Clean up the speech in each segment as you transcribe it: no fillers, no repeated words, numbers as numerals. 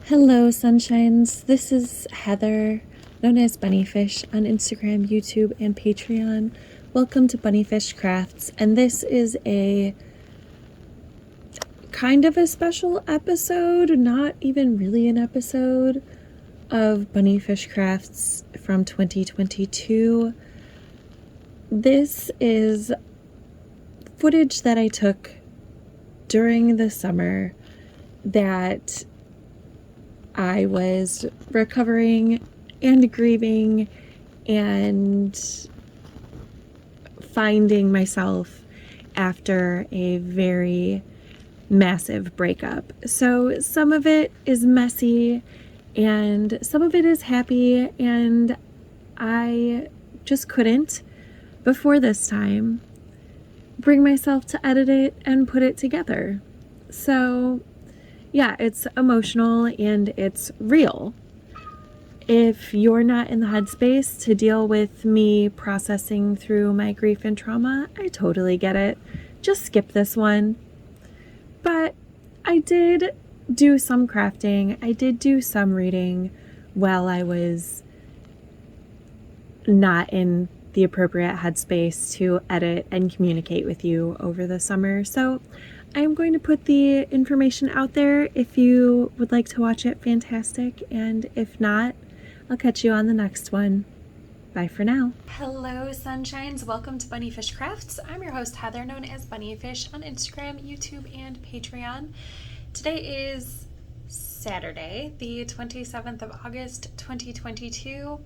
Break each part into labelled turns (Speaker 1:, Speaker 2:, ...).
Speaker 1: Hello, sunshines. This is Heather, known as BunniPhish on Instagram, YouTube, and Patreon. Welcome to BunniPhish Crafts, and this is a kind of a special episode, not even really an episode, of BunniPhish Crafts from 2022. This is footage that I took during the summer that I was recovering and grieving and finding myself after a very massive breakup. So some of it is messy and some of it is happy, and I just couldn't, before this time, bring myself to edit it and put it together. So yeah, it's emotional and it's real. If you're not in the headspace to deal with me processing through my grief and trauma, I totally get it. Just skip this one. But I did do some crafting. I did do some reading while I was not in the appropriate headspace to edit and communicate with you over the summer. So I'm going to put the information out there. If you would like to watch it, fantastic. And if not, I'll catch you on the next one. Bye for now. Hello, sunshines. Welcome to BunniPhish Crafts. I'm your host, Heather, known as BunniPhish on Instagram, YouTube, and Patreon. Today is Saturday, the 27th of August, 2022.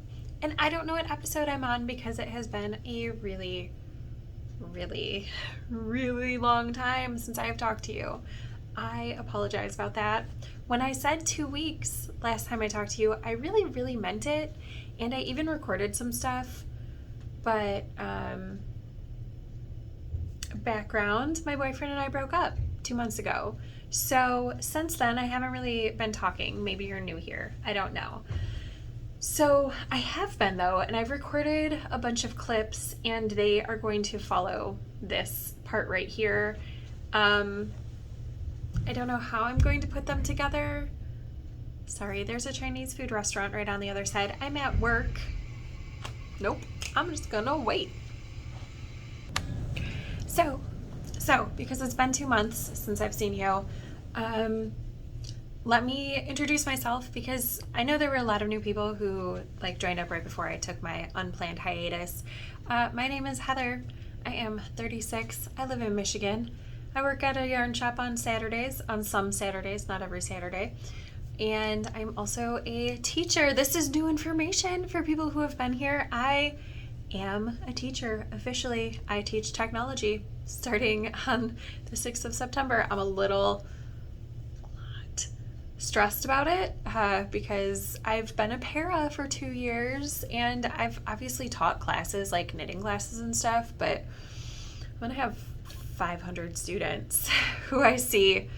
Speaker 1: And I don't know what episode I'm on because it has been a really long time since I have talked to you. I apologize about that. When I said 2 weeks last time I talked to you, I really meant it, and I even recorded some stuff. But background, my boyfriend and I broke up 2 months ago. So since then I haven't really been talking. Maybe you're new here, I don't know. So I have been, though, and I've recorded a bunch of clips, and they are going to follow this part right here. I don't know how I'm going to put them together. Sorry, there's a Chinese food restaurant right on the other side. I'm at work. Nope, I'm just gonna wait. So, because it's been 2 months since I've seen you, let me introduce myself, because I know there were a lot of new people who joined up right before I took my unplanned hiatus. My name is Heather. I am 36. I live in Michigan. I work at a yarn shop on Saturdays, on some Saturdays, not every Saturday. And I'm also a teacher. This is new information for people who have been here. I am a teacher officially. I teach technology starting on the 6th of September. I'm a little stressed about it because I've been a para for 2 years, and I've obviously taught classes like knitting classes and stuff, but I'm gonna have 500 students who I see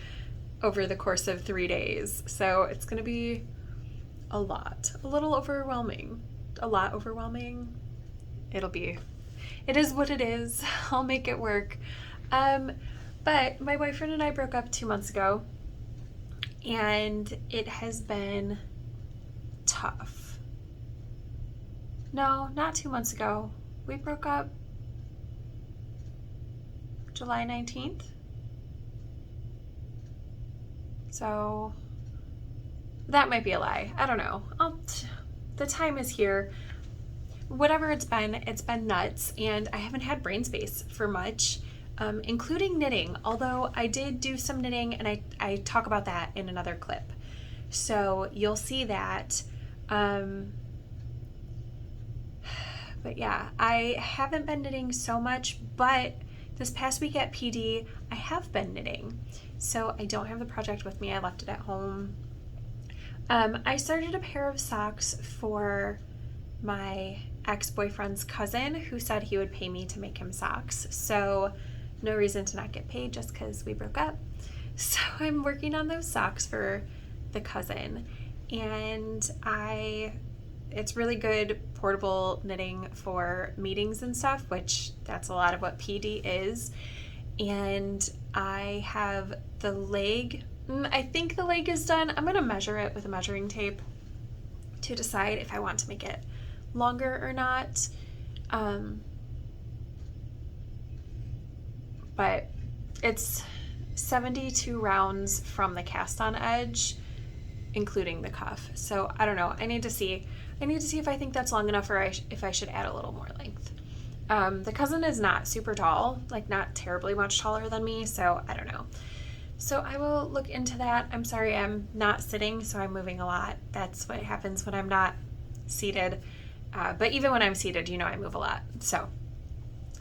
Speaker 1: over the course of 3 days, so it's gonna be a little overwhelming, a lot overwhelming. It is what it is. I'll make it work. But my boyfriend and I broke up 2 months ago, and it has been tough. No, not 2 months ago. We broke up July 19th. So that might be a lie. I don't know. The time is here. Whatever it's been nuts, and I haven't had brain space for much. Including knitting, although I did do some knitting, and I talk about that in another clip. So you'll see that. But yeah, I haven't been knitting so much, but this past week at PD, I have been knitting. So I don't have the project with me. I left it at home. I started a pair of socks for my ex-boyfriend's cousin, who said he would pay me to make him socks. So no reason to not get paid just because we broke up. So I'm working on those socks for the cousin, and it's really good portable knitting for meetings and stuff, which that's a lot of what PD is. And I have the leg I think the leg is done. I'm going to measure it with a measuring tape to decide if I want to make it longer or not. But it's 72 rounds from the cast on edge, including the cuff. So I don't know. I need to see if I think that's long enough or if I should add a little more length. The cousin is not super tall, like not terribly much taller than me, so I don't know. So I will look into that. I'm sorry, I'm not sitting, so I'm moving a lot. That's what happens when I'm not seated. But even when I'm seated, I move a lot. So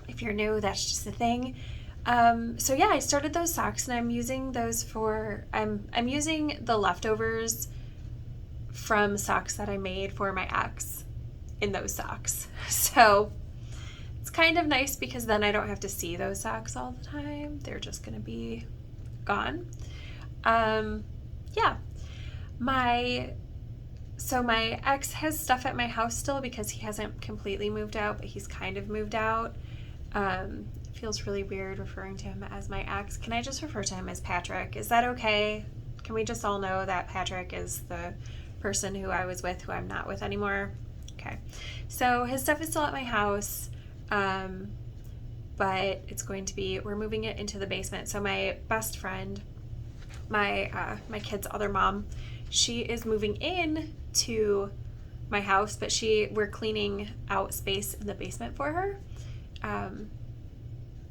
Speaker 1: if you're new, that's just a thing. So yeah, I started those socks, and I'm using those I'm using the leftovers from socks that I made for my ex in those socks. So it's kind of nice because then I don't have to see those socks all the time. They're just going to be gone. Yeah. My ex has stuff at my house still because he hasn't completely moved out, but he's kind of moved out. It feels really weird referring to him as my ex. Can I just refer to him as Patrick? Is that okay? Can we just all know that Patrick is the person who I was with, who I'm not with anymore? Okay. So his stuff is still at my house. But it's going to be, we're moving it into the basement. So my best friend, my kid's other mom, she is moving in to my house, but we're cleaning out space in the basement for her.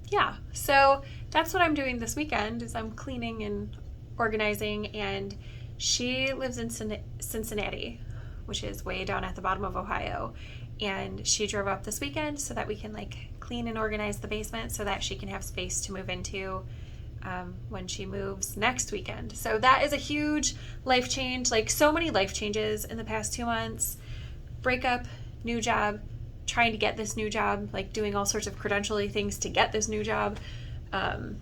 Speaker 1: Yeah, so that's what I'm doing this weekend is I'm cleaning and organizing, and she lives in Cincinnati, which is way down at the bottom of Ohio. And she drove up this weekend so that we can clean and organize the basement so that she can have space to move into when she moves next weekend. So that is a huge life change, so many life changes in the past 2 months. Breakup, new job, trying to get this new job, doing all sorts of credentialing things to get this new job. And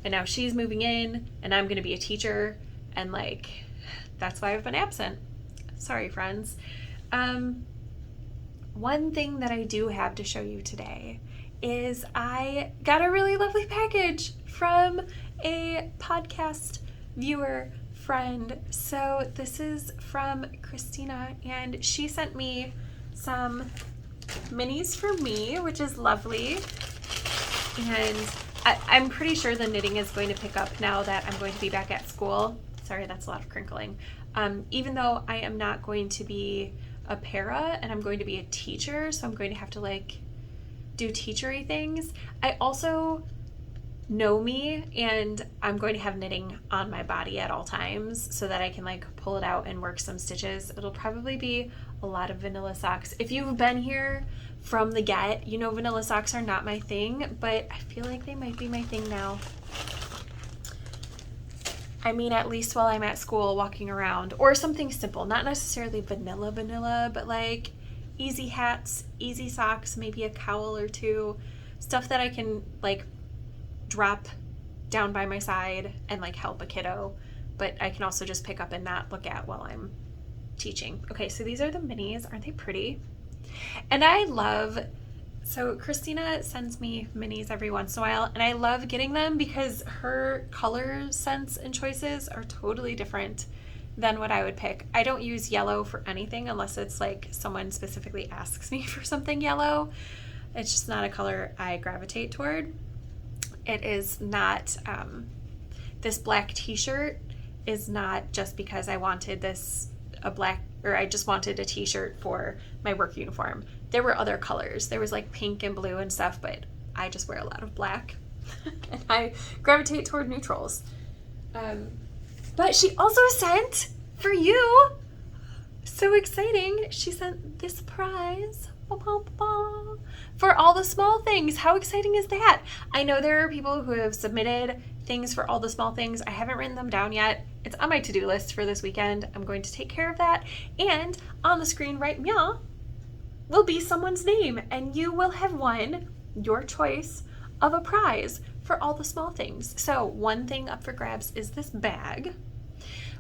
Speaker 1: now she's moving in and I'm going to be a teacher. And that's why I've been absent. Sorry, friends. One thing that I do have to show you today is I got a really lovely package from a podcast viewer friend. So this is from Christina, and she sent me some minis for me, which is lovely. And I'm pretty sure the knitting is going to pick up now that I'm going to be back at school. Sorry, that's a lot of crinkling. Even though I am not going to be a para and I'm going to be a teacher, so I'm going to have to do teachery things. I also know me, and I'm going to have knitting on my body at all times so that I can pull it out and work some stitches. It'll probably be a lot of vanilla socks. If you've been here from the get, vanilla socks are not my thing, but I feel like they might be my thing now. I mean, at least while I'm at school walking around, or something simple, not necessarily vanilla, but easy hats, easy socks, maybe a cowl or two, stuff that I can drop down by my side and help a kiddo, but I can also just pick up and not look at while I'm teaching. Okay, so these are the minis. Aren't they pretty? And so Christina sends me minis every once in a while, and I love getting them because her color sense and choices are totally different than what I would pick. I don't use yellow for anything unless it's someone specifically asks me for something yellow. It's just not a color I gravitate toward. It is not, this black t-shirt is not just because I wanted I just wanted a t-shirt for my work uniform. There were other colors. There was pink and blue and stuff, but I just wear a lot of black. And I gravitate toward neutrals. But she also sent for you, so exciting, she sent this prize for all the small things. How exciting is that? I know there are people who have submitted things for all the small things. I haven't written them down yet. It's on my to-do list for this weekend. I'm going to take care of that. And on the screen right now will be someone's name, and you will have won your choice of a prize for all the small things. So one thing up for grabs is this bag.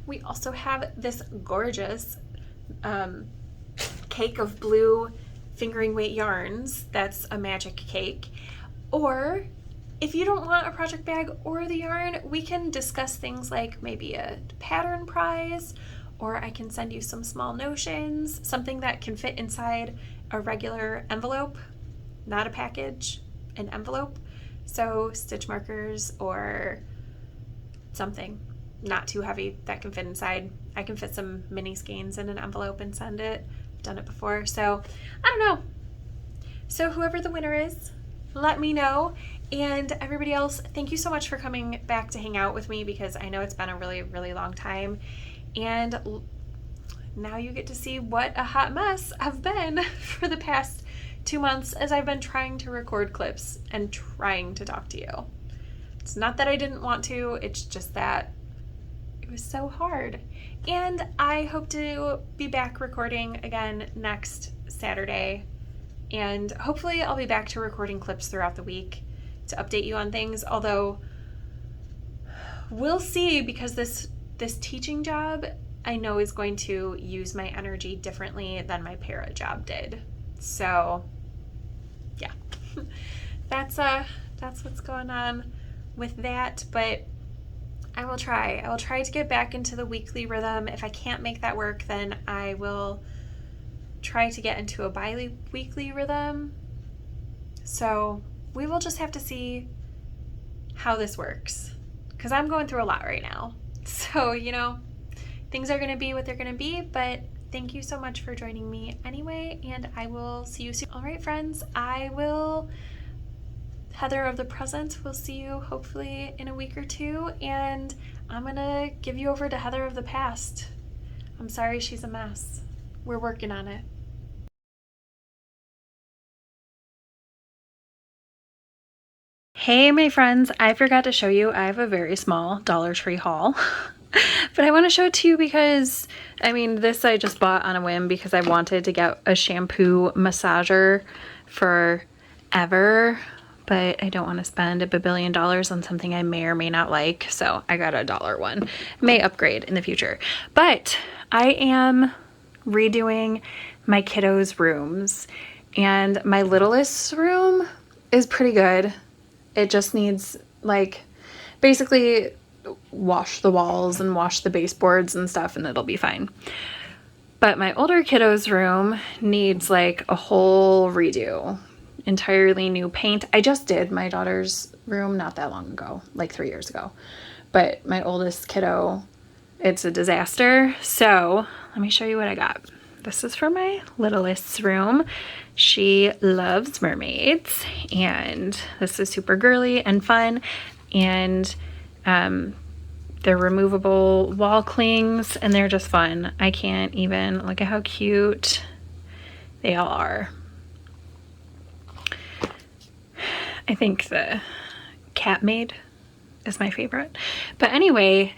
Speaker 1: We also have this gorgeous cake of blue fingering weight yarns. That's a magic cake. Or if you don't want a project bag or the yarn, we can discuss things like maybe a pattern prize, or I can send you some small notions, something that can fit inside a regular envelope, not a package, an envelope. So stitch markers or something not too heavy that can fit inside. I can fit some mini skeins in an envelope and send it. I've done it before. So I don't know. So whoever the winner is, let me know. And everybody else, thank you so much for coming back to hang out with me, because I know it's been a really, really long time. And now you get to see what a hot mess I've been for the past 2 months as I've been trying to record clips and trying to talk to you. It's not that I didn't want to, it's just that it was so hard. And I hope to be back recording again next Saturday. And hopefully I'll be back to recording clips throughout the week to update you on things. Although we'll see, because this teaching job I know is going to use my energy differently than my para job did. So yeah, that's what's going on with that. But I will try to get back into the weekly rhythm. If I can't make that work, then I will try to get into a bi-weekly rhythm. So we will just have to see how this works, because I'm going through a lot right now. So, things are going to be what they're going to be, but thank you so much for joining me anyway, and I will see you soon. All right, friends, Heather of the present will see you hopefully in a week or two, and I'm going to give you over to Heather of the past. I'm sorry she's a mess. We're working on it. Hey, my friends, I forgot to show you, I have a very small Dollar Tree haul. But I want to show it to you because, this I just bought on a whim because I wanted to get a shampoo massager forever, but I don't want to spend $1 billion on something I may or may not like, so I got a $1 one. May upgrade in the future. But I am redoing my kiddos' rooms, and my littlest room is pretty good. It just needs, basically wash the walls and wash the baseboards and stuff, and it'll be fine. But my older kiddo's room needs a whole redo. Entirely new paint. I just did my daughter's room not that long ago, 3 years ago. But my oldest kiddo, it's a disaster. So let me show you what I got. This is for my littlest's room. She loves mermaids, and this is super girly and fun, and they're removable wall clings, and they're just fun. I can't even look at how cute they all are. I think the cat maid is my favorite. But anyway,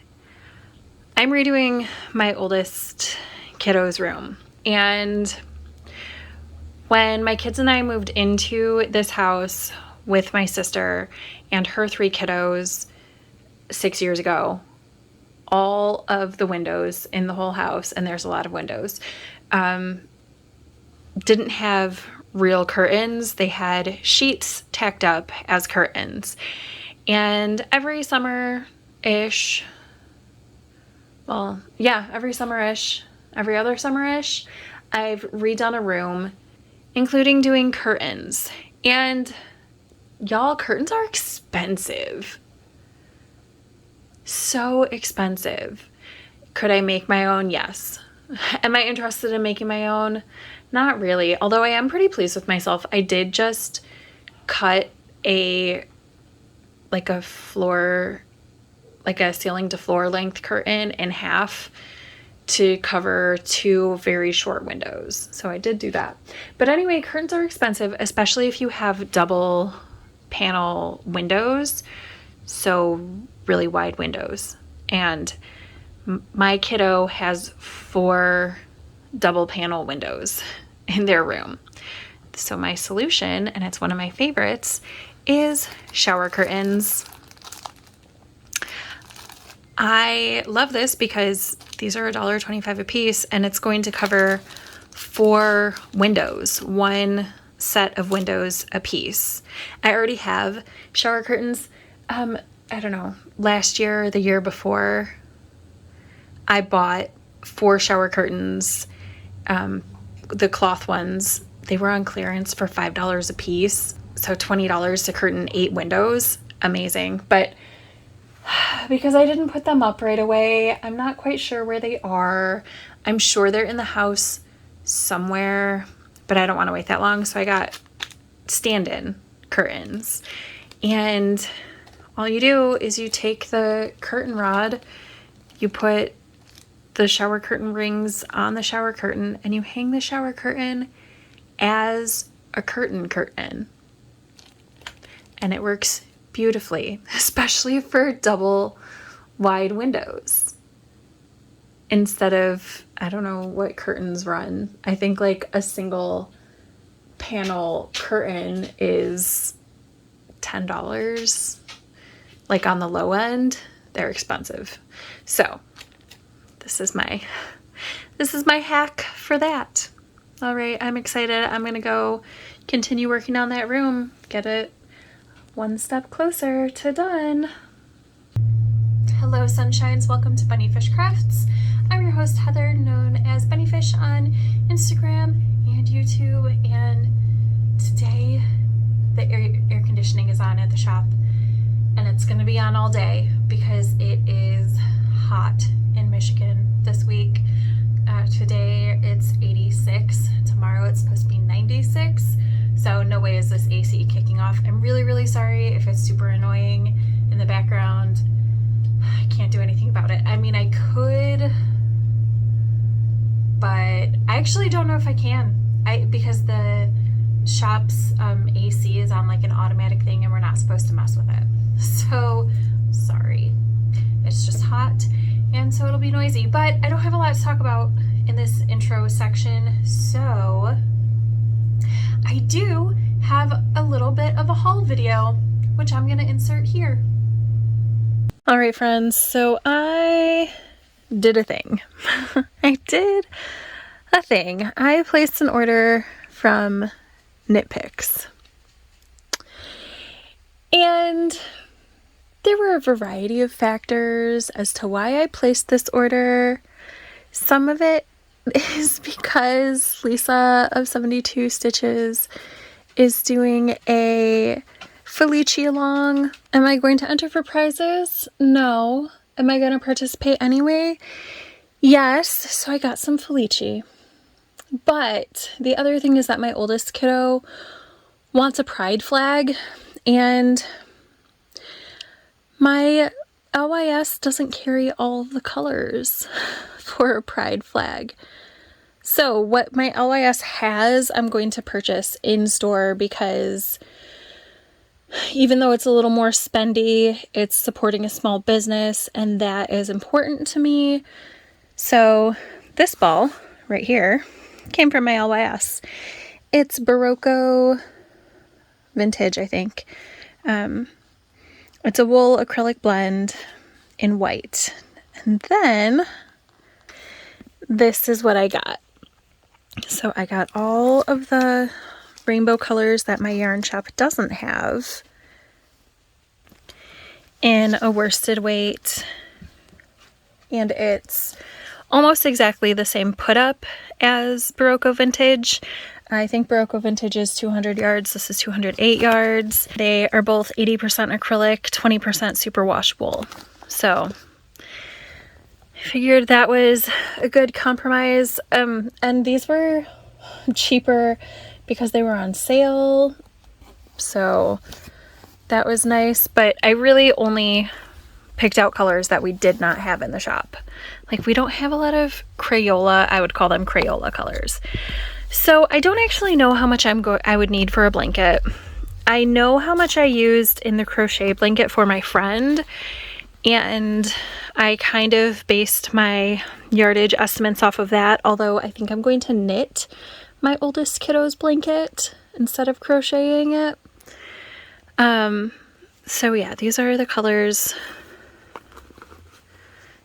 Speaker 1: I'm redoing my oldest kiddo's room. And when my kids and I moved into this house with my sister and her 3 kiddos 6 years ago, all of the windows in the whole house, and there's a lot of windows, didn't have real curtains. They had sheets tacked up as curtains. And every summer-ish, every other summer-ish, I've redone a room, including doing curtains. And y'all, curtains are expensive. So expensive. Could I make my own? Yes. Am I interested in making my own? Not really. Although I am pretty pleased with myself. I did just cut a ceiling to floor length curtain in half to cover 2 very short windows. So I did do that. But anyway, curtains are expensive, especially if you have double panel windows. So really wide windows. And my kiddo has 4 double panel windows in their room. So my solution, and it's one of my favorites, is shower curtains. I love this because these are $1.25 a piece, and it's going to cover 4 windows, 1 set of windows a piece. I already have shower curtains. I don't know, last year or the year before, I bought 4 shower curtains, the cloth ones. They were on clearance for $5 a piece, so $20 to curtain 8 windows. Amazing. But because I didn't put them up right away, I'm not quite sure where they are. I'm sure they're in the house somewhere, but I don't want to wait that long, so I got stand-in curtains. And all you do is you take the curtain rod, you put the shower curtain rings on the shower curtain, and you hang the shower curtain as a curtain. And it works beautifully, especially for double wide windows. Instead of, I don't know what curtains run. I think like a single panel curtain is $10. Like on the low end, they're expensive. So this is my hack for that. All right, I'm excited. I'm gonna go continue working on that room, get it one step closer to done. Hello sunshines, welcome to BunniPhish Crafts. I'm your host Heather, known as BunniPhish on Instagram and YouTube, and today the air conditioning is on at the shop, and it's gonna be on all day because it is hot in Michigan this week. Today it's 86, tomorrow it's supposed to be 96, so no way is this AC kicking off. I'm really sorry if it's super annoying in the background. I can't do anything about it. I mean, I could, but I actually don't know if I can. Because the shop's AC is on like an automatic thing and we're not supposed to mess with it. So sorry. It's just hot, and so it'll be noisy, but I don't have a lot to talk about in this intro section, so I do have a little bit of a haul video, which I'm gonna insert here. All right, friends, so I did a thing. I placed an order from Nitpicks, and there were a variety of factors as to why I placed this order. Some of it is because Lisa of 72 Stitches is doing a Felici along. Am I going to enter for prizes? No. Am I going to participate anyway? Yes. So I got some Felici. But the other thing is that my oldest kiddo wants a pride flag, and my LYS doesn't carry all of the colors for a pride flag. So what my LYS has, I'm going to purchase in store, because even though it's a little more spendy, it's supporting a small business, and that is important to me. So this ball right here came from my LYS. It's Barocco Vintage, I think. It's a wool acrylic blend in white. And then this is what I got. So I got all of the rainbow colors that my yarn shop doesn't have in a worsted weight. And it's almost exactly the same put up as Barocco Vintage. I think Barocco Vintage is 200 yards. This is 208 yards. They are both 80% acrylic, 20% superwash wool. So I figured that was a good compromise. And these were cheaper because they were on sale. So that was nice. But I really only picked out colors that we did not have in the shop. Like, we don't have a lot of Crayola. I would call them Crayola colors. So I don't actually know how much I would need for a blanket. I know how much I used in the crochet blanket for my friend, and I kind of based my yardage estimates off of that, although I think I'm going to knit my oldest kiddo's blanket instead of crocheting it. So yeah, these are the colors.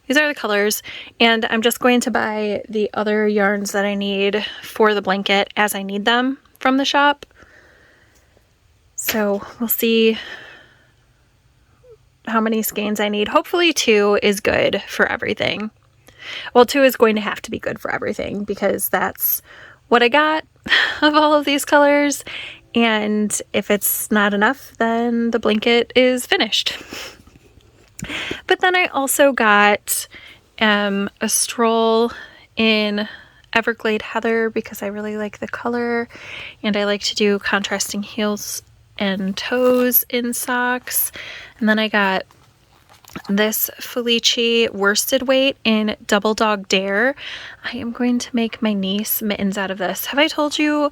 Speaker 1: These are the colors, and I'm just going to buy the other yarns that I need for the blanket as I need them from the shop. So we'll see how many skeins I need. Hopefully 2 is good for everything. Well, 2 is going to have to be good for everything because that's what I got of all of these colors. And if it's not enough, then the blanket is finished. But then I also got a stroll in Everglade Heather because I really like the color, and I like to do contrasting heels and toes in socks. And then I got this Felici worsted weight in Double Dog Dare. I am going to make my niece mittens out of this. Have I told you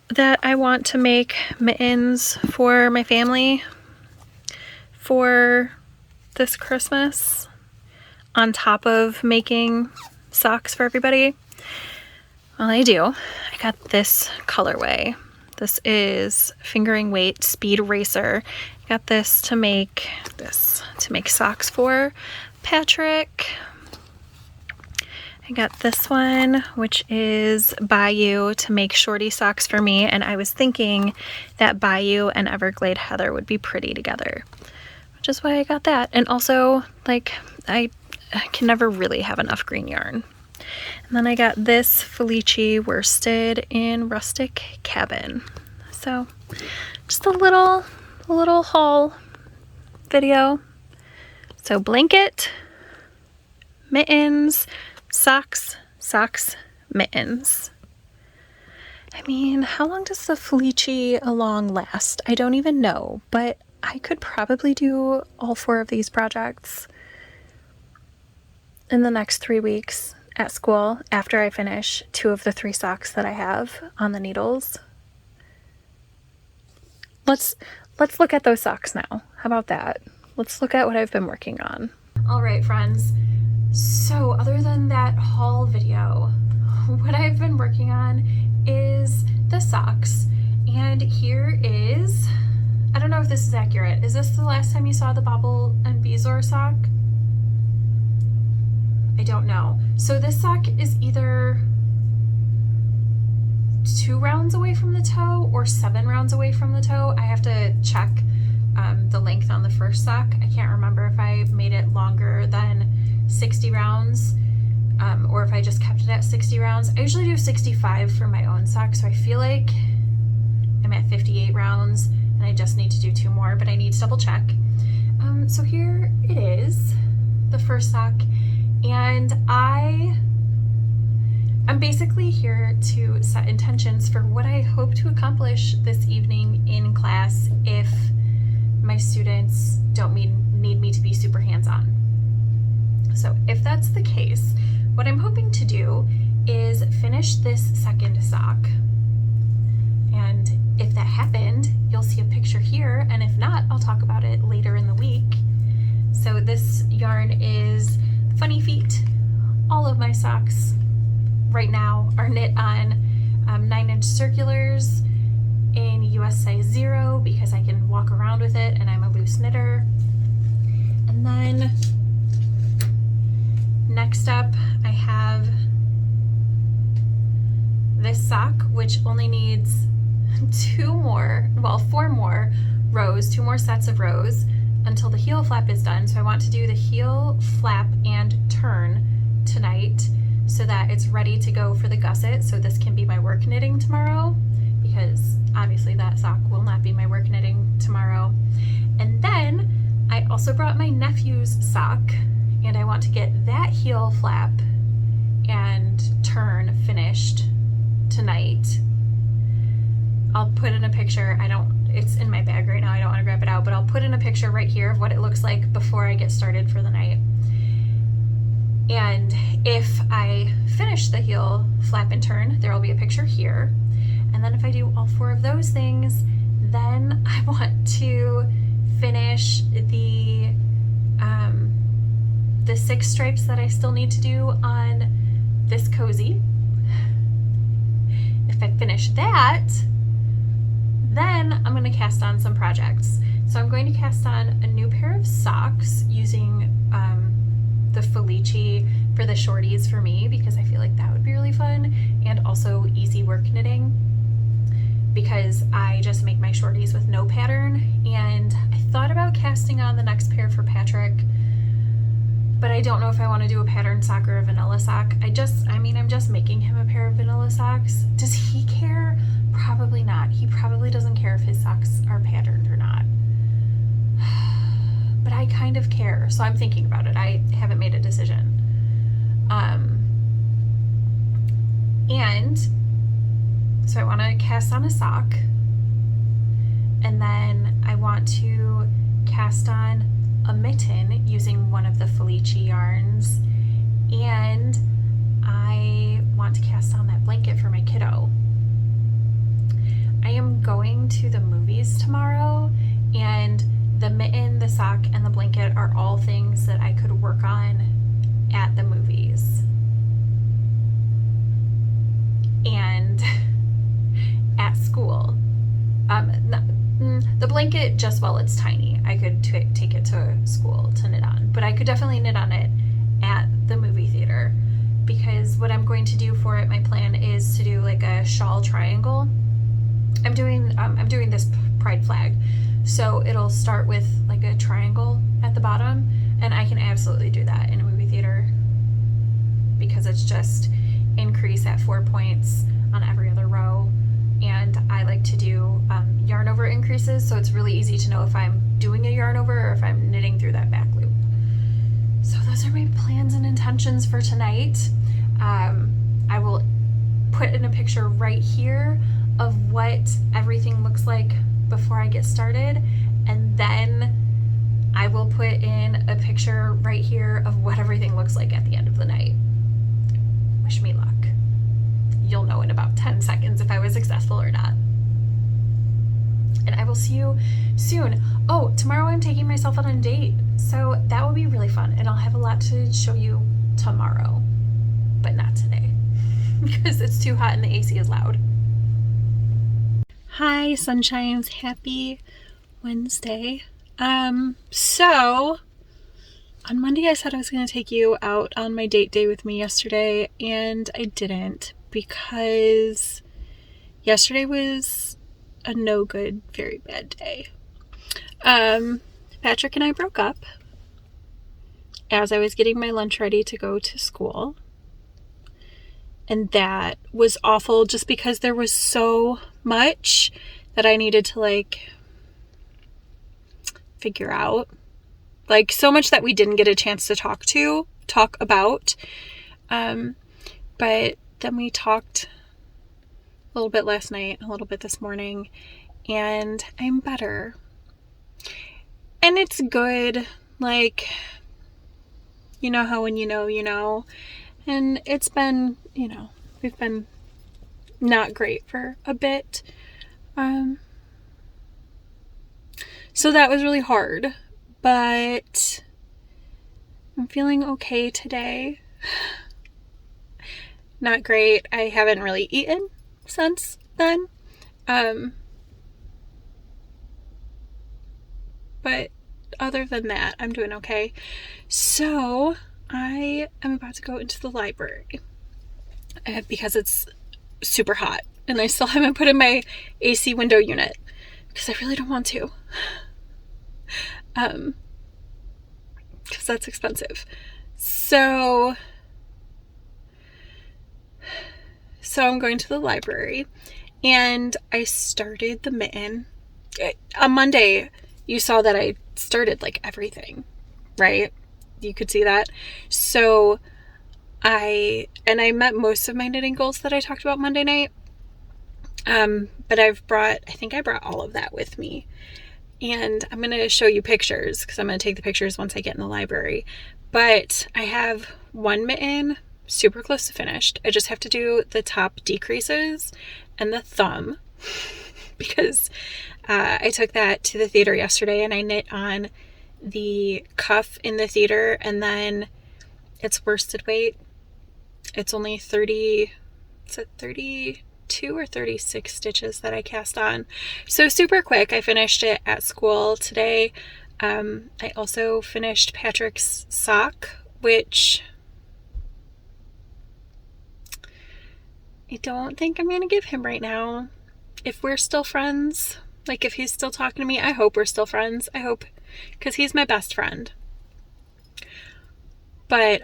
Speaker 1: that I want to make mittens for my family for this Christmas on top of making socks for everybody? Well, I do. I got this colorway. This is Fingering Weight Speed Racer. I got this to make socks for Patrick. I got this one, which is Bayou, to make shorty socks for me, and I was thinking that Bayou and Everglade Heather would be pretty together, which is why I got that. And also, like, I can never really have enough green yarn. And then I got this Felici worsted in Rustic Cabin. So just a little haul video. So blanket, mittens, socks, mittens. I mean, how long does the Felici along last? I don't even know, but I could probably do all 4 of these projects in the next 3 weeks at school after I finish 2 of the 3 socks that I have on the needles. Let's look at those socks now. How about that? Let's look at what I've been working on. All right, friends. So other than that haul video, what I've been working on is the socks. And here is, I don't know if this is accurate. Is this the last time you saw the Bobble and Bezoar sock? I don't know. So this sock is either 2 rounds away from the toe or 7 rounds away from the toe. I have to check the length on the first sock. I can't remember if I made it longer than 60 rounds or if I just kept it at 60 rounds. I usually do 65 for my own sock, so I feel like I'm at 58 rounds and I just need to do 2 more, but I need to double check. So here it is, the first sock. And I'm basically here to set intentions for what I hope to accomplish this evening in class if my students don't need me to be super hands-on. So if that's the case, what I'm hoping to do is finish this second sock. And if that happened, you'll see a picture here, and if not, I'll talk about it later in the week. So this yarn is Funny Feet. All of my socks right now are knit on 9-inch circulars in US size 0 because I can walk around with it and I'm a loose knitter. And then next up I have this sock, which only needs 4 more rows, 2 more sets of rows until the heel flap is done. So I want to do the heel flap and turn tonight so that it's ready to go for the gusset. So this can be my work knitting tomorrow, because obviously that sock will not be my work knitting tomorrow. And then I also brought my nephew's sock, and I want to get that heel flap and turn finished tonight. I'll put in a picture. It's in my bag right now. I don't want to grab it out, but I'll put in a picture right here of what it looks like before I get started for the night. And if I finish the heel flap and turn, there will be a picture here. And then if I do all 4 of those things, then I want to finish the 6 stripes that I still need to do on this cozy. If I finish that, then I'm going to cast on some projects. So I'm going to cast on a new pair of socks using the Felici for the shorties for me, because I feel like that would be really fun and also easy work knitting. because I just make my shorties with no pattern. And I thought about casting on the next pair for Patrick, but I don't know if I want to do a pattern sock or a vanilla sock. I'm just making him a pair of vanilla socks. Does he care? Probably not. He probably doesn't care if his socks are patterned or not. But I kind of care, so I'm thinking about it. I haven't made a decision. And so I want to cast on a sock, and then I want to cast on a mitten using one of the Felici yarns, and I want to cast on that blanket for my kiddo. I am going to the movies tomorrow, and the mitten, the sock, and the blanket are all things that I could work on at the movies. And at school. The blanket, just while it's tiny, I could take it to school to knit on, but I could definitely knit on it at the movie theater, because what I'm going to do for it, my plan is to do like a shawl triangle. I'm doing this pride flag, so it'll start with like a triangle at the bottom, and I can absolutely do that in a movie theater because it's just increase at 4 points on every other row. And I like to do yarn over increases, so it's really easy to know if I'm doing a yarn over or if I'm knitting through that back loop. So those are my plans and intentions for tonight. I will put in a picture right here of what everything looks like before I get started, and then I will put in a picture right here of what everything looks like at the end of the night. Wish me luck. You'll know in about 10 seconds if I was successful or not. And I will see you soon. Oh, tomorrow I'm taking myself on a date, so that will be really fun, and I'll have a lot to show you tomorrow, but not today because it's too hot and the AC is loud. Hi, sunshines. Happy Wednesday. So on Monday I said I was going to take you out on my date day with me yesterday, and I didn't, because yesterday was a no good, very bad day. Patrick and I broke up as I was getting my lunch ready to go to school. And that was awful just because there was so much that I needed to figure out. So much that we didn't get a chance to talk about. But then we talked a little bit last night, a little bit this morning, and I'm better. And it's good. You know how when you know. And it's been, we've been not great for a bit. So that was really hard. But I'm feeling okay today. Not great. I haven't really eaten since then. But other than that, I'm doing okay. So I am about to go into the library because it's super hot, and I still haven't put in my AC window unit because I really don't want to. Because that's expensive. So I'm going to the library, and I started the mitten. On Monday, you saw that I started everything, right? You could see that. So I met most of my knitting goals that I talked about Monday night. But I think I brought all of that with me. And I'm going to show you pictures because I'm going to take the pictures once I get in the library. But I have one mitten super close to finished. I just have to do the top decreases and the thumb because I took that to the theater yesterday, and I knit on the cuff in the theater, and then it's worsted weight. It's only 32 or 36 stitches that I cast on. So super quick. I finished it at school today. I also finished Patrick's sock, which I don't think I'm going to give him right now. if we're still friends, like if he's still talking to me, I hope we're still friends. I hope, because he's my best friend. But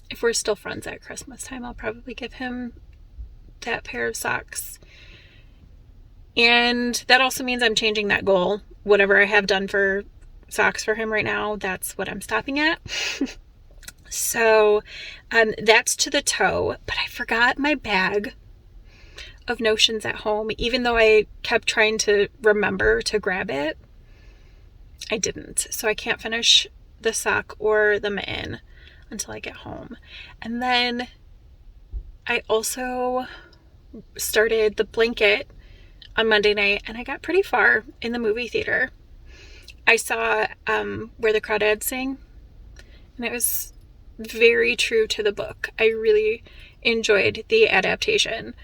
Speaker 1: if we're still friends at Christmas time, I'll probably give him that pair of socks. And that also means I'm changing that goal. Whatever I have done for socks for him right now, that's what I'm stopping at. So that's to the toe, but I forgot my bag of notions at home. Even though I kept trying to remember to grab it, I didn't. So I can't finish the sock or the mitten until I get home. And then I also started the blanket on Monday night, and I got pretty far in the movie theater. I saw Where the Crawdads Sing, and it was very true to the book. I really enjoyed the adaptation.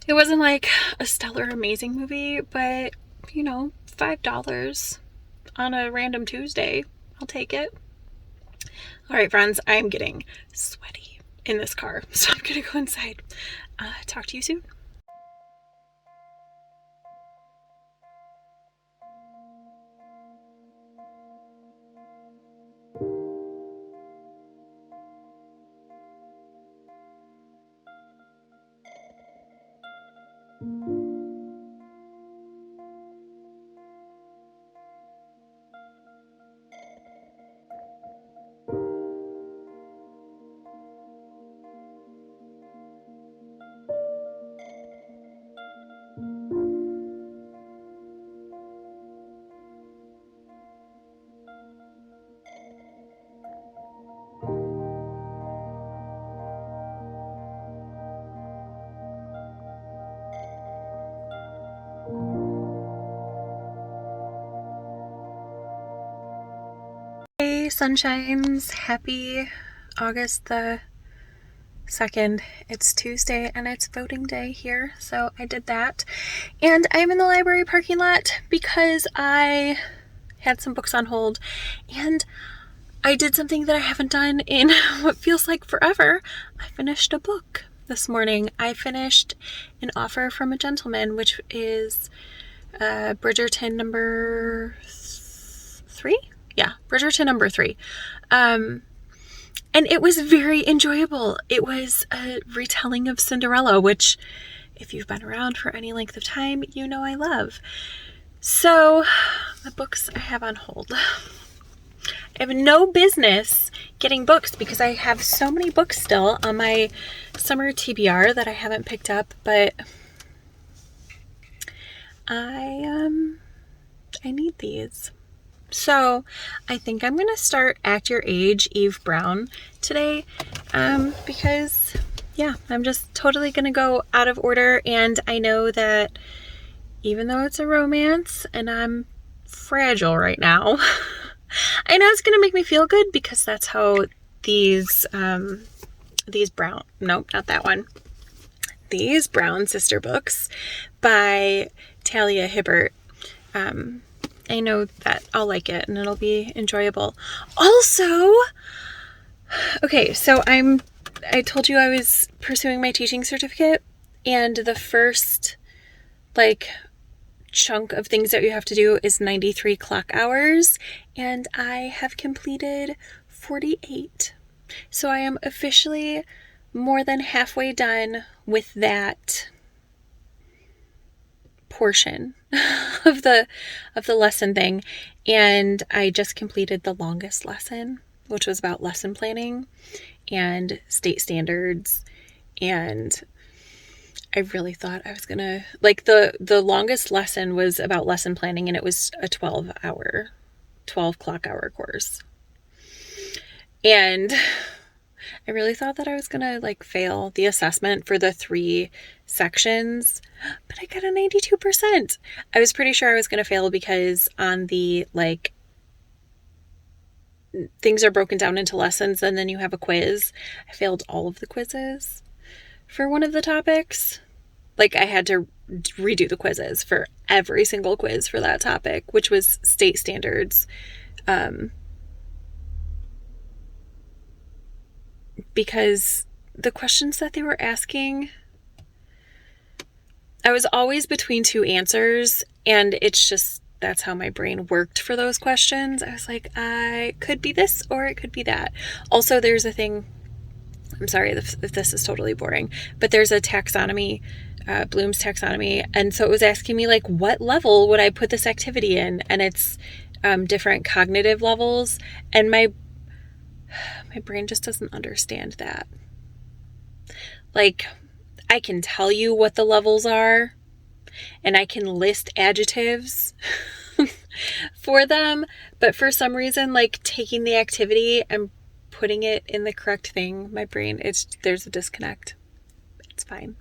Speaker 1: It wasn't like a stellar, amazing movie, but, you know, $5 on a random Tuesday. I'll take it. All right, friends, I'm getting sweaty in this car, so I'm going to go inside. Talk to you soon. Hey, sunshines. Happy August the 2nd. It's Tuesday and it's voting day here, so I did that. And I'm in the library parking lot because I had some books on hold, and I did something that I haven't done in what feels like forever. I finished a book this morning. I finished An Offer from a Gentleman, which is Bridgerton number 3? Yeah, Bridgerton number 3. And it was very enjoyable. It was a retelling of Cinderella, which, if you've been around for any length of time, you know I love. So, the books I have on hold. I have no business getting books because I have so many books still on my summer TBR that I haven't picked up, but I need these. So I think I'm gonna start Act Your Age, Eve Brown today, because yeah, I'm just totally gonna go out of order. And I know that even though it's a romance and I'm fragile right now, I know it's gonna make me feel good because that's how these brown, nope, not that one. These Brown Sister books by Talia Hibbert, I know that I'll like it and it'll be enjoyable. Also, okay, so I told you I was pursuing my teaching certificate, and the first chunk of things that you have to do is 93 clock hours, and I have completed 48. So I am officially more than halfway done with that portion of the lesson thing, and I just completed the longest lesson, which was about lesson planning and state standards. And I really thought I was gonna the longest lesson was about lesson planning, and it was a 12 clock hour course, and I really thought that I was gonna fail the assessment for the 3 sections, but I got a 92%. I was pretty sure I was gonna fail because on the things are broken down into lessons and then you have a quiz. I failed all of the quizzes for one of the topics. I had to redo the quizzes for every single quiz for that topic, which was state standards. Because the questions that they were asking
Speaker 2: I was always between two answers, and it's just that's how my brain worked for those questions. I was like, I could be this or it could be that. Also, there's a thing, I'm sorry if this is totally boring, but there's a taxonomy, Bloom's taxonomy. And so it was asking me, like, what level would I put this activity in? And it's different cognitive levels. And my brain just doesn't understand that. Like, I can tell you what the levels are, and I can list adjectives for them, but for some reason, like taking the activity and putting it in the correct thing, my brain, there's a disconnect. It's fine.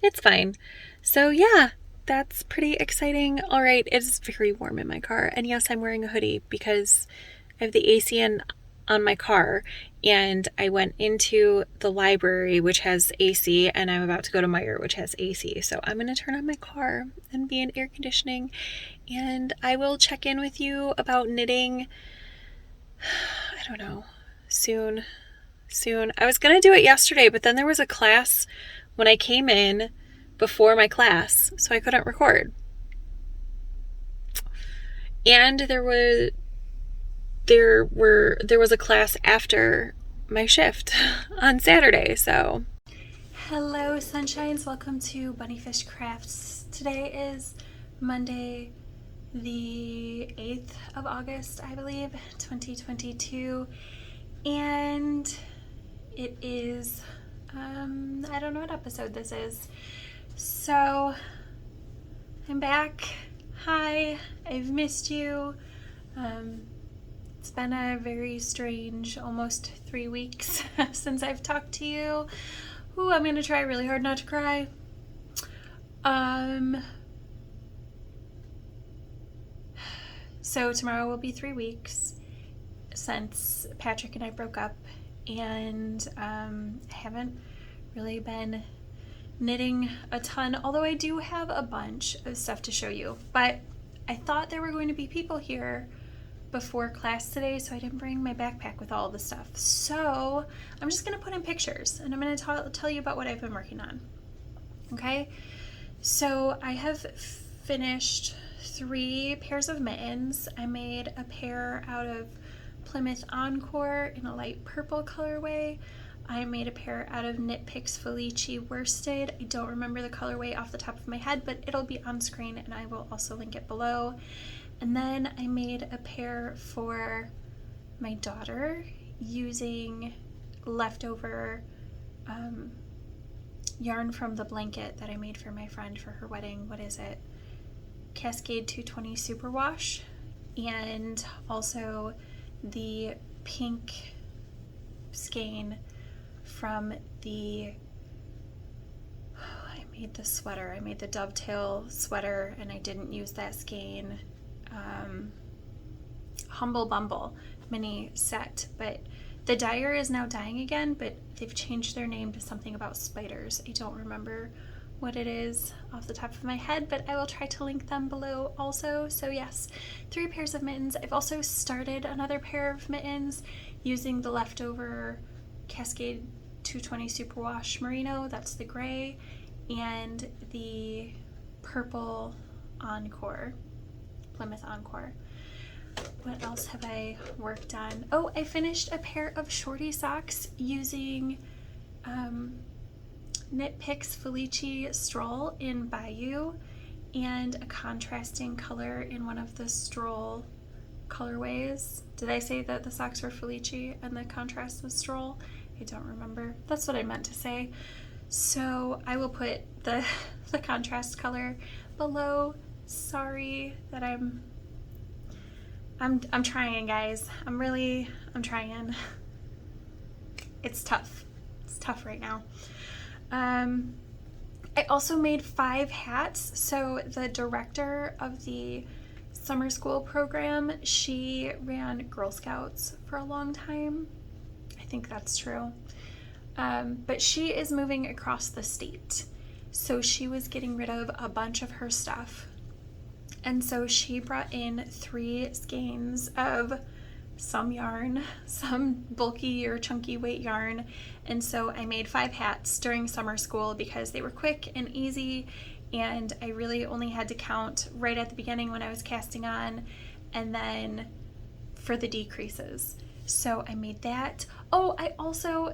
Speaker 2: It's fine. So yeah, that's pretty exciting. All right, it's very warm in my car, and yes, I'm wearing a hoodie because I have the AC on my car, and I went into the library, which has AC, and I'm about to go to Meijer, which has AC. So I'm going to turn on my car and be in air conditioning, and I will check in with you about knitting, I don't know, soon. I was going to do it yesterday, but then there was a class when I came in before my class, so I couldn't record. And there was a class after my shift on Saturday, so.
Speaker 1: Hello, sunshines. Welcome to BunniPhish Crafts. Today is Monday, the 8th of August, I believe, 2022. And it is, I don't know what episode this is. So, I'm back. Hi, I've missed you. It's been a very strange almost 3 weeks since I've talked to you. Ooh, I'm gonna try really hard not to cry. So tomorrow will be 3 weeks since Patrick and I broke up, and I haven't really been knitting a ton, although I do have a bunch of stuff to show you. But I thought there were going to be people here before class today, so I didn't bring my backpack with all the stuff. So I'm just going to put in pictures, and I'm going to tell you about what I've been working on. Okay? So I have finished 3 pairs of mittens. I made a pair out of Plymouth Encore in a light purple colorway. I made a pair out of Knit Picks Felici worsted. I don't remember the colorway off the top of my head, but it'll be on screen, and I will also link it below. And then I made a pair for my daughter using leftover yarn from the blanket that I made for my friend for her wedding. What is it? Cascade 220 Superwash. And also the pink skein from I made the sweater. I made the dovetail sweater, and I didn't use that skein. Humble Bumble mini set, but the dyer is now dyeing again, but they've changed their name to something about spiders. I don't remember what it is off the top of my head, but I will try to link them below also. So yes, 3 pairs of mittens. I've also started another pair of mittens using the leftover Cascade 220 Superwash Merino, that's the gray, and the purple Encore, Plymouth Encore. What else have I worked on? Oh, I finished a pair of shorty socks using Knit Picks Felici Stroll in Bayou and a contrasting color in one of the Stroll colorways. Did I say that the socks were Felici and the contrast was Stroll? I don't remember. That's what I meant to say. So I will put the contrast color below. Sorry that I'm trying, guys. I'm trying. It's tough. It's tough right now. I also made 5 hats. So the director of the summer school program, she ran Girl Scouts for a long time. I think that's true. But she is moving across the state. So she was getting rid of a bunch of her stuff. And so she brought in 3 skeins of some yarn, some bulky or chunky weight yarn. And so I made 5 hats during summer school because they were quick and easy, and I really only had to count right at the beginning when I was casting on, and then for the decreases. So I made that. Oh, I also,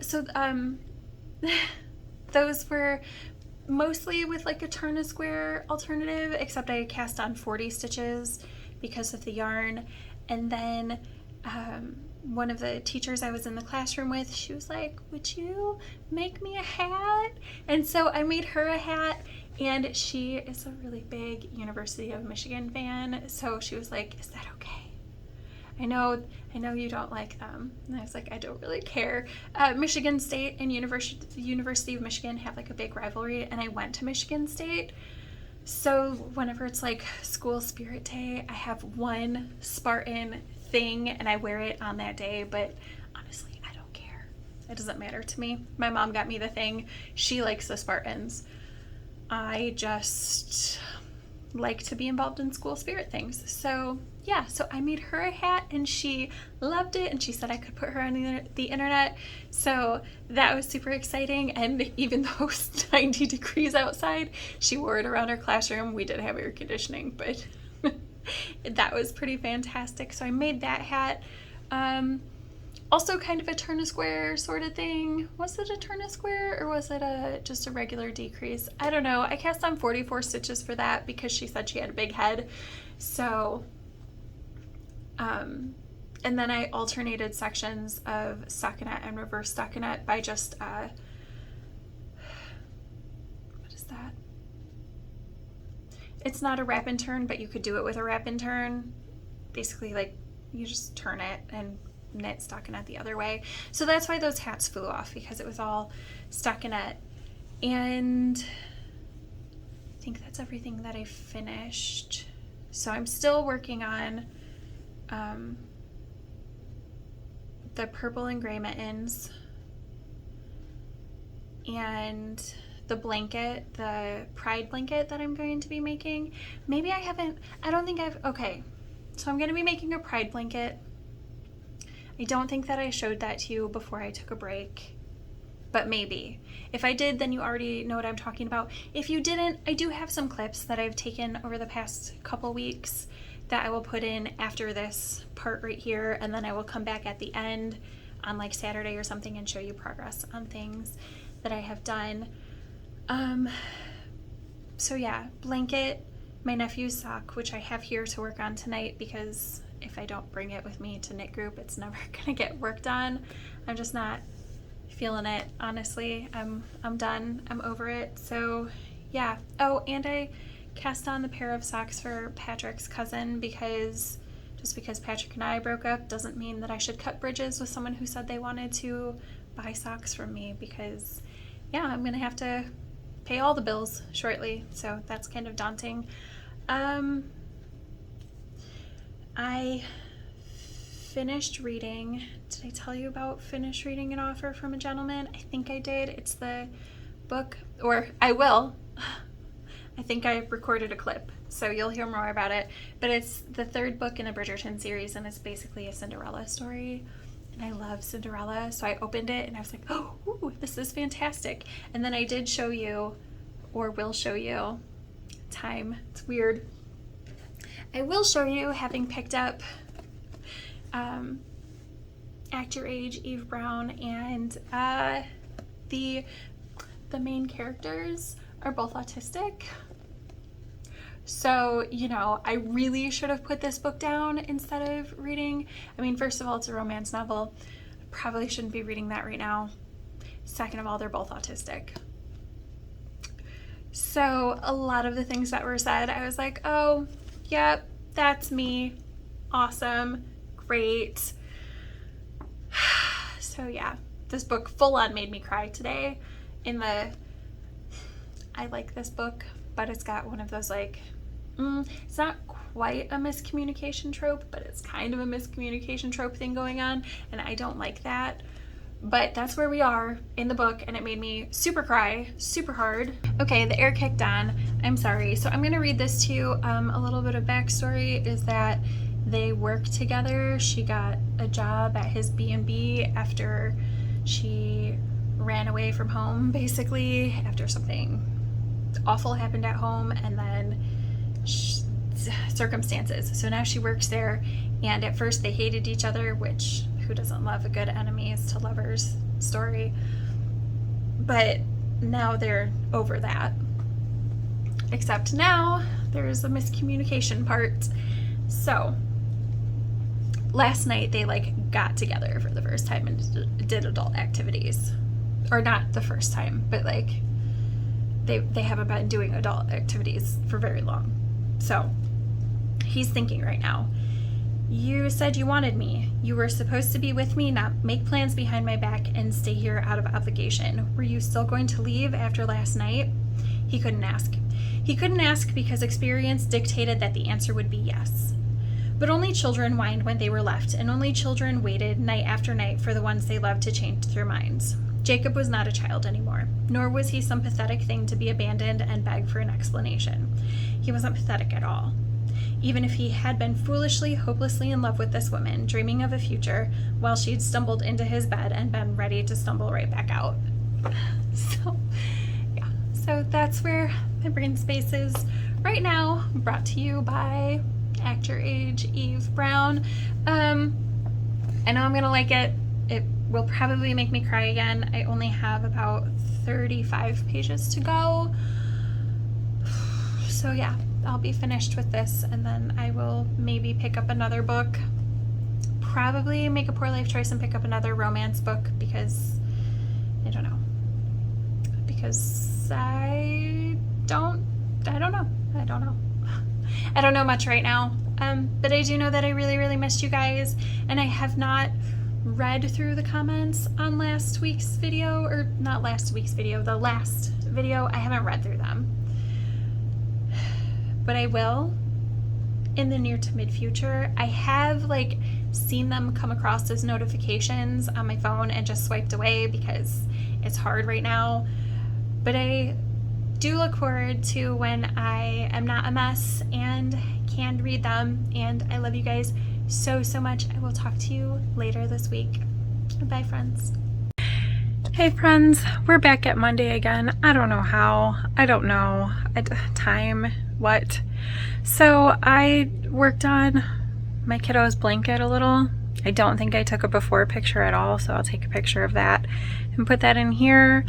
Speaker 1: those were mostly with like a turn a square alternative, except I cast on 40 stitches because of the yarn. And then one of the teachers I was in the classroom with, she was like, would you make me a hat? And so I made her a hat, and she is a really big University of Michigan fan, so she was like, is that okay? I know you don't like them. And I was like, I don't really care. Michigan State and University of Michigan have like a big rivalry, and I went to Michigan State. So whenever it's like school spirit day, I have one Spartan thing and I wear it on that day, but honestly, I don't care. It doesn't matter to me. My mom got me the thing. She likes the Spartans. I just like to be involved in school spirit things. So yeah, so I made her a hat and she loved it, and she said I could put her on the internet. So that was super exciting. And even though it's 90 degrees outside, she wore it around her classroom. We did have air conditioning, but that was pretty fantastic. So I made that hat. Also kind of a turn a square sort of thing. Was it a turn a square, or was it just a regular decrease? I don't know. I cast on 44 stitches for that because she said she had a big head. So, and then I alternated sections of stockinette and reverse stockinette by just, what is that? It's not a wrap and turn, but you could do it with a wrap and turn. Basically, like, you just turn it and knit stockinette the other way. So that's why those hats flew off, because it was all stockinette. And I think that's everything that I finished. So I'm still working on the purple and gray mittens and the blanket, the pride blanket that I'm going to be making. Maybe I don't think I've, okay. So I'm going to be making a pride blanket. I don't think that I showed that to you before I took a break, but maybe. If I did, then you already know what I'm talking about. If you didn't, I do have some clips that I've taken over the past couple weeks that I will put in after this part right here, and then I will come back at the end on like Saturday or something and show you progress on things that I have done. So yeah, blanket, my nephew's sock, which I have here to work on tonight, because if I don't bring it with me to knit group, it's never gonna get worked on. I'm just not feeling it, honestly. I'm done. I'm over it. So yeah. Oh, and I cast on the pair of socks for Patrick's cousin, because just because Patrick and I broke up doesn't mean that I should cut bridges with someone who said they wanted to buy socks from me, because yeah, I'm gonna have to pay all the bills shortly, so that's kind of daunting. I finished reading, did I tell you about finish reading An Offer from a Gentleman? I think I did. It's the book, or I will. I think I recorded a clip, so you'll hear more about it. But it's the 3rd book in the Bridgerton series, and it's basically a Cinderella story. And I love Cinderella, so I opened it and I was like, oh, ooh, this is fantastic. And then I did show you, or will show you, it's weird. I will show you, having picked up Act Your Age, Eve Brown, and the main characters are both autistic. So, you know, I really should have put this book down instead of reading. I mean, first of all, it's a romance novel. I probably shouldn't be reading that right now. Second of all, they're both autistic. So a lot of the things that were said, I was like, oh, yep, that's me. Awesome. Great. So yeah, this book full on made me cry today. I like this book, but it's got one of those like, it's not quite a miscommunication trope, but it's kind of a miscommunication trope thing going on, and I don't like that. But that's where we are in the book, and it made me super cry, super hard. Okay, the air kicked on. I'm sorry. So I'm going to read this to you. A little bit of backstory is that they work together. She got a job at his B&B after she ran away from home, basically, after something awful happened at home, and then circumstances. So now she works there, and at first they hated each other, which who doesn't love a good enemies to lovers story? But now they're over that. Except now there's a miscommunication part. So last night they got together for the first time and did adult activities. Or not the first time, but they haven't been doing adult activities for very long. So he's thinking right now, you said you wanted me. You were supposed to be with me, not make plans behind my back and stay here out of obligation. Were you still going to leave after last night? He couldn't ask. He couldn't ask because experience dictated that the answer would be yes. But only children whined when they were left, and only children waited night after night for the ones they loved to change their minds. Jacob was not a child anymore, nor was he some pathetic thing to be abandoned and beg for an explanation. He wasn't pathetic at all. Even if he had been foolishly, hopelessly in love with this woman, dreaming of a future, while she'd stumbled into his bed and been ready to stumble right back out. So, yeah. So that's where my brain space is right now, brought to you by Actor Age Eve Brown. I know I'm gonna like it. It will probably make me cry again. I only have about 35 pages to go. So yeah, I'll be finished with this, and then I will maybe pick up another book. Probably make a poor life choice and pick up another romance book because I don't know. Because I don't know. I don't know much right now. But I do know that I really, really missed you guys, and I have not read through the comments on last week's video, or not last week's video, the last video. I haven't read through them. But I will in the near to mid future. I have seen them come across as notifications on my phone and just swiped away because it's hard right now. But I do look forward to when I am not a mess and can read them. And I love you guys so, so much. I will talk to you later this week. Bye, friends. Hey friends, we're back at Monday again. I don't know how. I don't know. Time. What? So I worked on my kiddo's blanket a little. I don't think I took a before picture at all, so I'll take a picture of that and put that in here.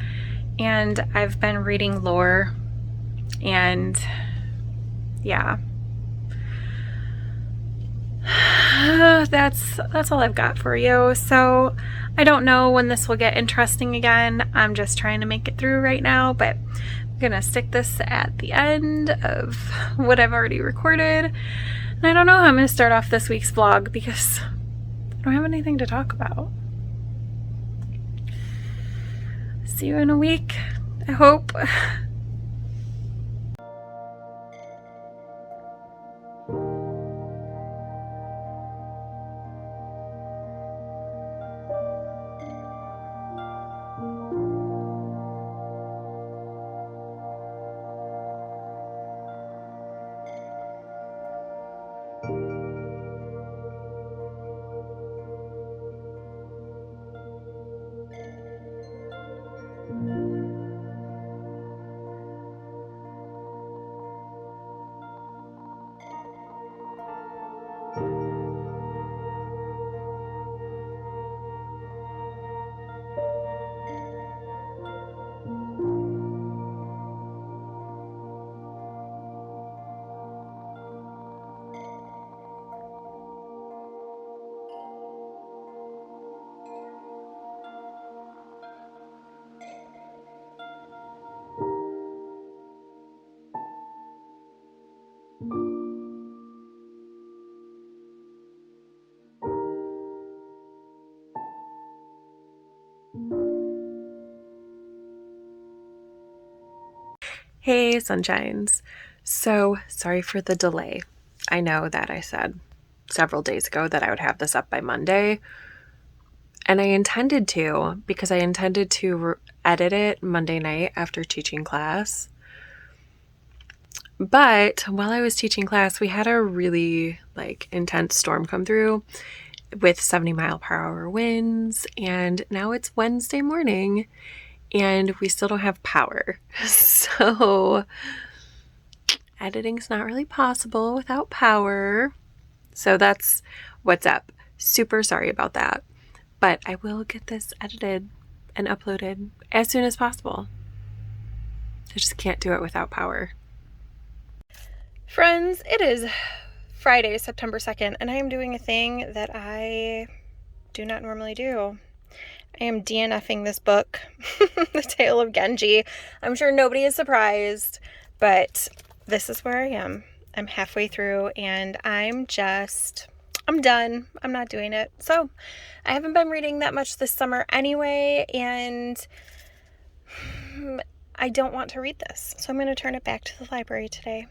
Speaker 1: And I've been reading lore, and yeah. That's all I've got for you. So I don't know when this will get interesting again. I'm just trying to make it through right now, but I'm gonna stick this at the end of what I've already recorded. And I don't know how I'm gonna start off this week's vlog because I don't have anything to talk about. See you in a week, I hope. Hey, sunshines. So sorry for the delay. I know that I said several days ago that I would have this up by Monday, and I intended to, because I intended to edit it Monday night after teaching class.
Speaker 2: But while I was teaching class, we had a really intense storm come through with 70-mile-per-hour winds, and now it's Wednesday morning and we still don't have power. So editing's not really possible without power. So that's what's up. Super sorry about that. But I will get this edited and uploaded as soon as possible. I just can't do it without power. Friends, it is Friday, September 2nd, and I am doing a thing that I do not normally do. I am DNFing this book, The Tale of Genji. I'm sure nobody is surprised, but this is where I am. I'm halfway through, and I'm done. I'm not doing it. So I haven't been reading that much this summer anyway, and I don't want to read this. So I'm going to turn it back to the library today.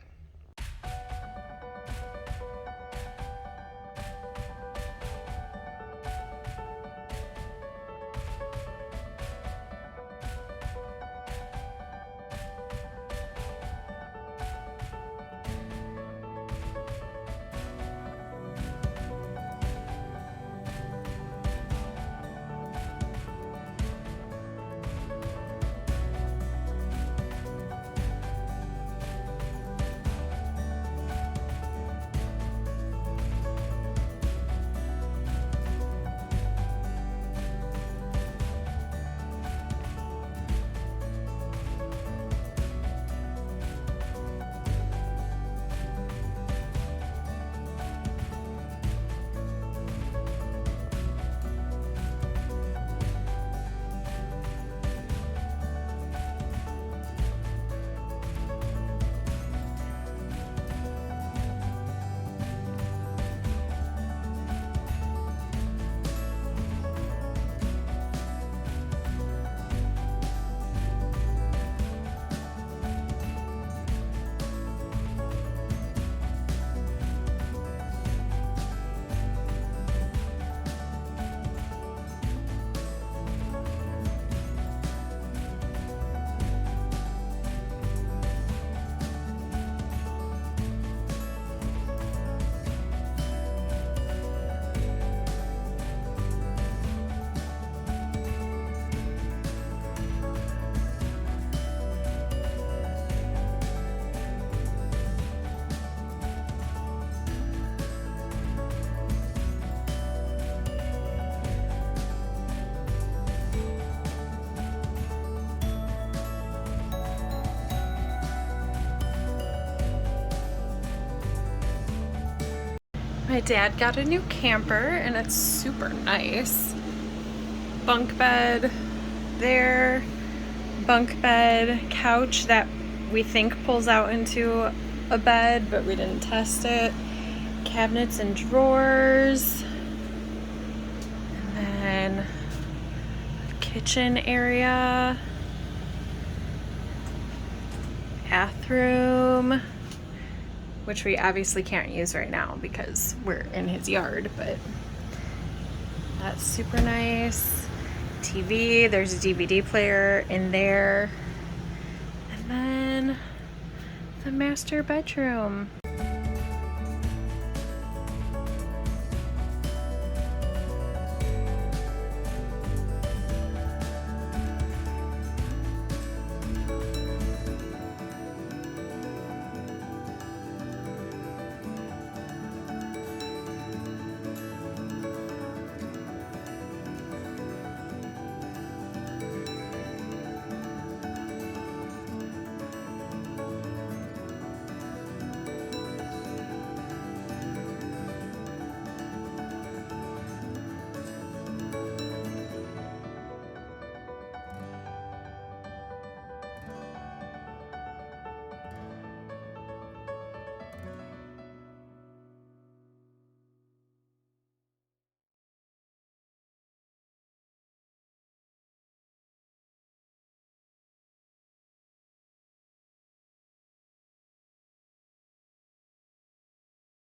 Speaker 2: My dad got a new camper and it's super nice. Bunk bed there, bunk bed, couch that we think pulls out into a bed, but we didn't test it. Cabinets and drawers. And then kitchen area. Bathroom, which we obviously can't use right now because we're in his yard, but that's super nice. TV, there's a DVD player in there. And then the master bedroom.